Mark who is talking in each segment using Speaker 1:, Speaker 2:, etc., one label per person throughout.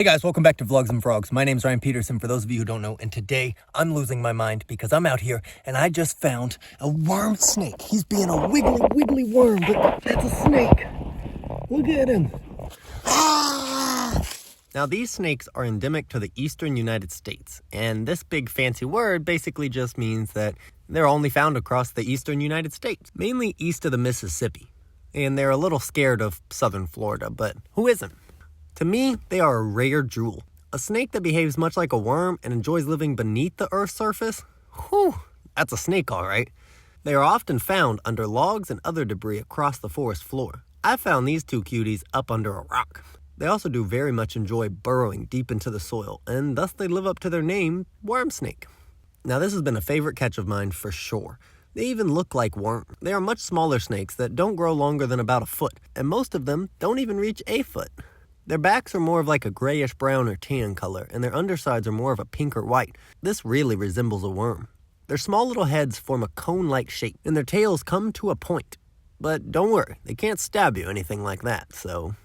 Speaker 1: Hey guys, welcome back to Vlogs and Frogs. My name's Ryan Peterson, for those of you who don't know, and today I'm losing my mind because I'm out here and I just found a worm snake. He's being a wiggly worm, but that's a snake. Look at him.
Speaker 2: Now, these snakes are endemic to the eastern United States, and this big fancy word basically just means that they're only found across the eastern United States, mainly east of the Mississippi. And they're a little scared of southern Florida, but who isn't? To me, they are a rare jewel. A snake that behaves much like a worm and enjoys living beneath the Earth's surface? Whew, that's a snake, all right. They are often found under logs and other debris across the forest floor. I found these two cuties up under a rock. They also do very much enjoy burrowing deep into the soil, and thus they live up to their name, worm snake. Now, this has been a favorite catch of mine for sure. They even look like worms. They are much smaller snakes that don't grow longer than about a foot, and most of them don't even reach a foot. Their backs are more of like a grayish brown or tan color, and their undersides are more of a pink or white. This really resembles a worm. Their small little heads form a cone-like shape, and their tails come to a point. But don't worry, they can't stab you, anything like that, so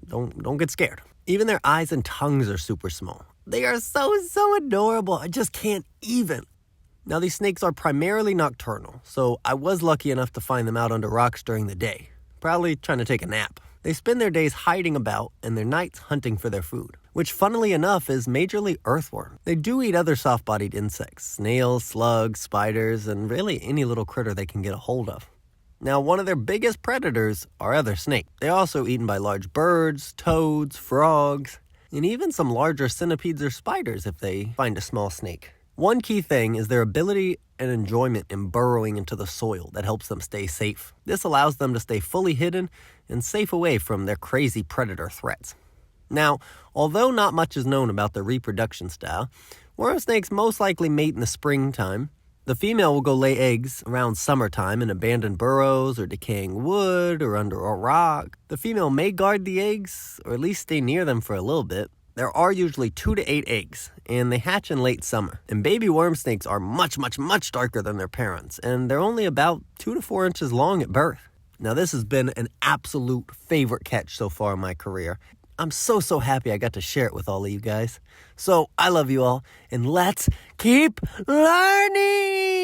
Speaker 2: don't get scared. Even their eyes and tongues are super small. They are so adorable, I just can't even. Now, these snakes are primarily nocturnal, so I was lucky enough to find them out under rocks during the day, probably trying to take a nap. They spend their days hiding about and their nights hunting for their food, which funnily enough is majorly earthworm. They do eat other soft-bodied insects, snails, slugs, spiders, and really any little critter they can get a hold of. Now, one of their biggest predators are other snakes. They're also eaten by large birds, toads, frogs, and even some larger centipedes or spiders if they find a small snake. One key thing is their ability and enjoyment in burrowing into the soil that helps them stay safe. This allows them to stay fully hidden and safe away from their crazy predator threats. Now, although not much is known about their reproduction style, worm snakes most likely mate in the springtime. The female will go lay eggs around summertime in abandoned burrows or decaying wood or under a rock. The female may guard the eggs or at least stay near them for a little bit. There are usually 2 to 8 eggs, and they hatch in late summer. And baby worm snakes are much darker than their parents, and they're only about 2 to 4 inches long at birth. Now, this has been an absolute favorite catch so far in my career. I'm so happy I got to share it with all of you guys. So, I love you all, and let's keep learning!